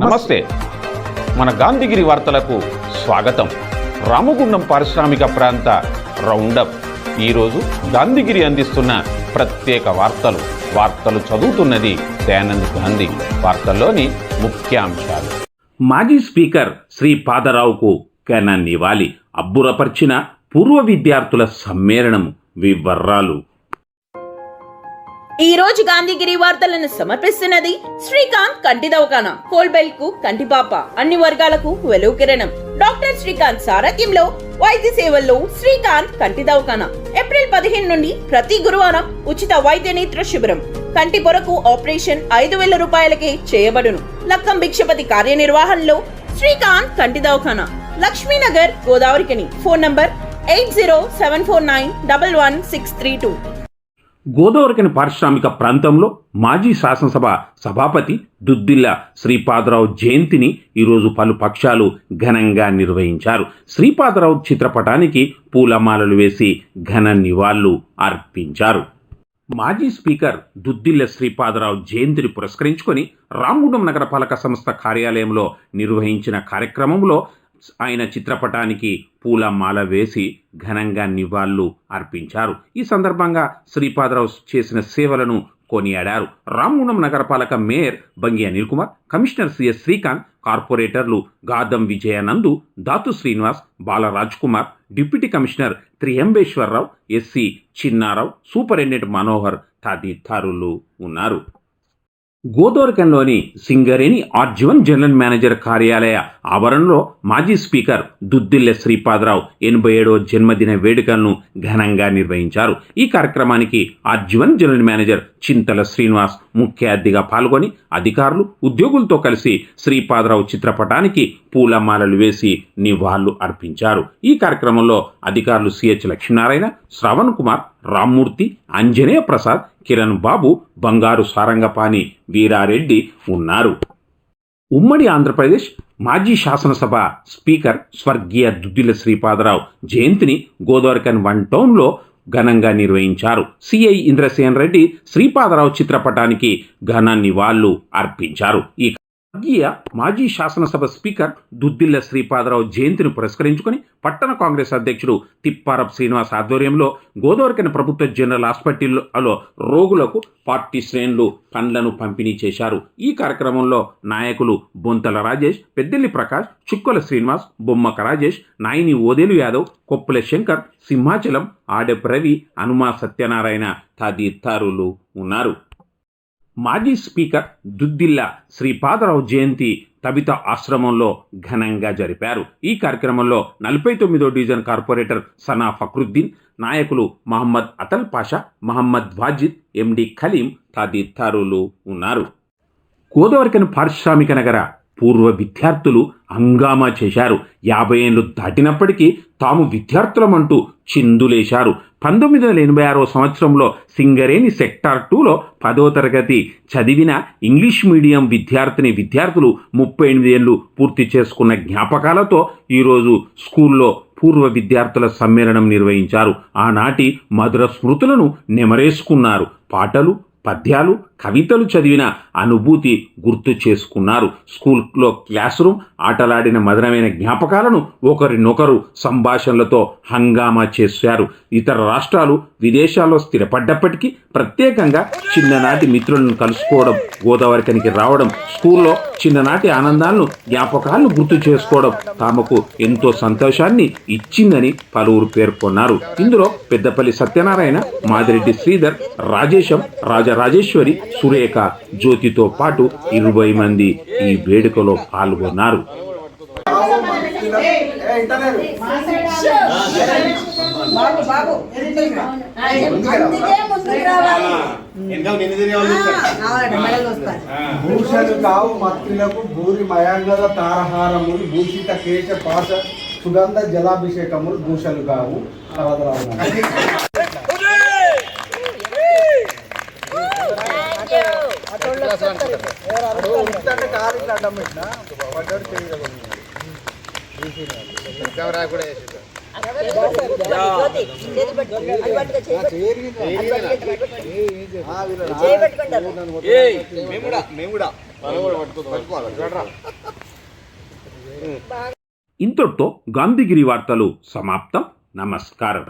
నమస్తే. మన గాంధీగిరి వార్తలకు స్వాగతం. రామగుండం పారిశ్రామిక ప్రాంత రౌండప్. ఈరోజు గాంధీగిరి అందిస్తున్న ప్రత్యేక వార్తలు చదువుతున్నది దయానంద్ గాంధీ. వార్తల్లోని ముఖ్యాంశాలు. మాజీ స్పీకర్ శ్రీపాదరావుకు ఘన నివాళి. అబ్బురపర్చిన పూర్వ విద్యార్థుల సమ్మేళనం. వివరాలు. ఈ రోజు గాంధీగిరి వార్తలను సమర్పిస్తున్నది శ్రీకాంత్ కంటి దవాఖానా. హోల్బెల్ కు కంటిపాప, అన్ని వర్గాలకు వెలుగు కిరణం. డాక్టర్ శ్రీకాంత్ సారథ్యంలో వైద్య సేవల్లో శ్రీకాంత్ కంటి దవాఖానా. ఏప్రిల్ 15 నుండి ప్రతి గురువారం ఉచిత వైద్య నేత్ర శిబిరం. కంటి పొరకు ఆపరేషన్ 5,000 రూపాయలకే చేయబడును. లక్కం భిక్షపతి కార్యనిర్వహణలో శ్రీకాంత్ కంటి దవాఖానా, లక్ష్మీనగర్, గోదావరికని. Phone number 8074911632. గోదావరికని పారిశ్రామిక ప్రాంతంలో మాజీ శాసనసభ సభాపతి దుద్దిల్ల శ్రీపాదరావు జయంతిని ఈరోజు పలు పక్షాలు ఘనంగా నిర్వహించారు. శ్రీపాదరావు చిత్రపటానికి పూలమాలలు వేసి ఘన నివాళులు అర్పించారు. మాజీ స్పీకర్ దుద్దిల్ల శ్రీపాదరావు జయంతిని పురస్కరించుకొని రామగుండం నగరపాలక సంస్థ కార్యాలయంలో నిర్వహించిన కార్యక్రమంలో ఆయన చిత్రపటానికి పూలమాల వేసి ఘనంగా నివాళులు అర్పించారు. ఈ సందర్భంగా శ్రీపాదరావు చేసిన సేవలను కొనియాడారు. రామగుండం నగరపాలక mayor Bangi Anil Kumar, commissioner CS Srikanth, కార్పొరేటర్లు Gadam Vijayanandu, Dathu Srinivas, Balaraj Kumar, deputy commissioner Triyambeshwararao, SC Chinnarao, superintendent Manohar తదితరులు ఉన్నారు. గోదావరికంలోని సింగరేణి ఆర్జీవన్ జనరల్ మేనేజర్ కార్యాలయ ఆవరణలో మాజీ స్పీకర్ దుద్దిల్ల శ్రీపాదరావు 87వ జన్మదిన వేడుకలను ఘనంగా నిర్వహించారు. ఈ కార్యక్రమానికి ఆర్జీవన్ జనరల్ మేనేజర్ చింతల శ్రీనివాస్ ముఖ్య అతిథిగా పాల్గొని అధికారులు, ఉద్యోగులతో కలిసి శ్రీపాదరావు చిత్రపటానికి పూలమాలలు వేసి నివాళులు అర్పించారు. ఈ కార్యక్రమంలో అధికారులు సిహెచ్ లక్ష్మీనారాయణ, శ్రవణ్ కుమార్, రామ్మూర్తి, అంజనేయ ప్రసాద్, కిరణ్ బాబు, బంగారు సారంగపాణి, వీరారెడ్డి ఉన్నారు. ఉమ్మడి ఆంధ్రప్రదేశ్ మాజీ శాసనసభ స్పీకర్ స్వర్గీయ దుద్దిల్ల శ్రీపాదరావు జయంతిని గోదావరికన్ 1 టౌన్లో ఘనంగా నిర్వహించారు. సిఐ ఇంద్రసేన్ రెడ్డి శ్రీపాదరావు చిత్రపటానికి ఘన నివాళులు అర్పించారు. ఈ స్వర్గీయ మాజీ శాసనసభ స్పీకర్ దుద్దిల్ల శ్రీపాదరావు జయంతిని పురస్కరించుకొని పట్టణ కాంగ్రెస్ అధ్యక్షుడు తిప్పారపు శ్రీనివాస్ ఆధ్వర్యంలో గోదావరికని ప్రభుత్వ జనరల్ హాస్పిటల్లో రోగులకు పార్టీ శ్రేణులు పండ్లను పంపిణీ చేశారు. ఈ కార్యక్రమంలో నాయకులు బొంతల రాజేష్, పెద్దెల్లి ప్రకాష్, చుక్కల శ్రీనివాస్, బొమ్మక రాజేష్, నాయని ఓదేలు యాదవ్, కొప్పుల శంకర్, సింహాచలం, ఆడెప్ రవి, హనుమా సత్యనారాయణ తదితరులు ఉన్నారు. మాజీ స్పీకర్ దుద్దిల్ల శ్రీపాదరావు జయంతి తబిత ఆశ్రమంలో ఘనంగా జరిపారు. ఈ కార్యక్రమంలో 49వ డివిజన్ కార్పొరేటర్ సనా ఫక్రుద్దీన్, నాయకులు మహమ్మద్ అతల్ పాషా, మహమ్మద్ వాజిద్, ఎండి ఖలీం తదితరులు ఉన్నారు. గోదావరికని పారిశ్రామిక నగర పూర్వ విద్యార్థులు హంగామా చేశారు. 50 ఏళ్లు దాటినప్పటికీ తాము విద్యార్థులమంటూ చిందులేశారు. 1986వ సంవత్సరంలో సింగరేణి సెక్టార్ 2లో 10వ తరగతి చదివిన ఇంగ్లీష్ మీడియం విద్యార్థులు 38 ఏళ్లు పూర్తి చేసుకున్న జ్ఞాపకాలతో ఈరోజు స్కూల్లో పూర్వ విద్యార్థుల సమ్మేళనం నిర్వహించారు. ఆనాటి మధుర స్మృతులను నెమరేసుకున్నారు. పాటలు, పద్యాలు, కవితలు చదివిన అనుభూతి గుర్తు చేసుకున్నారు. స్కూల్లో క్లాస్ రూమ్ ఆటలాడిన మధురమైన జ్ఞాపకాలను ఒకరినొకరు సంభాషణలతో హంగామా చేశారు. ఇతర రాష్ట్రాలు, విదేశాల్లో స్థిరపడ్డప్పటికీ ప్రత్యేకంగా చిన్ననాటి మిత్రులను కలుసుకోవడం, గోదావరికనికి రావడం, స్కూల్లో చిన్ననాటి ఆనందాలను, జ్ఞాపకాలను గుర్తు చేసుకోవడం తమకు ఎంతో సంతోషాన్ని ఇచ్చిందని పలువురు పేర్కొన్నారు. ఇందులో పెద్దపల్లి సత్యనారాయణ, మాదిరెడ్డి శ్రీధర్, రాజేశం, రాజరాజేశ్వరి, సురేఖ, జ్యోతితో పాటు 20 మంది ఈ వేడుకలో పాల్గొన్నారు. భూషలు కావు మత్తులకు భూరి మయాంగద తారహారములు భూషిత కేశ పాశ సుగంధ జలాభిషేకములు భూషలు కావు. కెమెరా కూడా వేసి ఇంతటితో గాంధీగిరి వార్తలు సమాప్తం. నమస్కారం.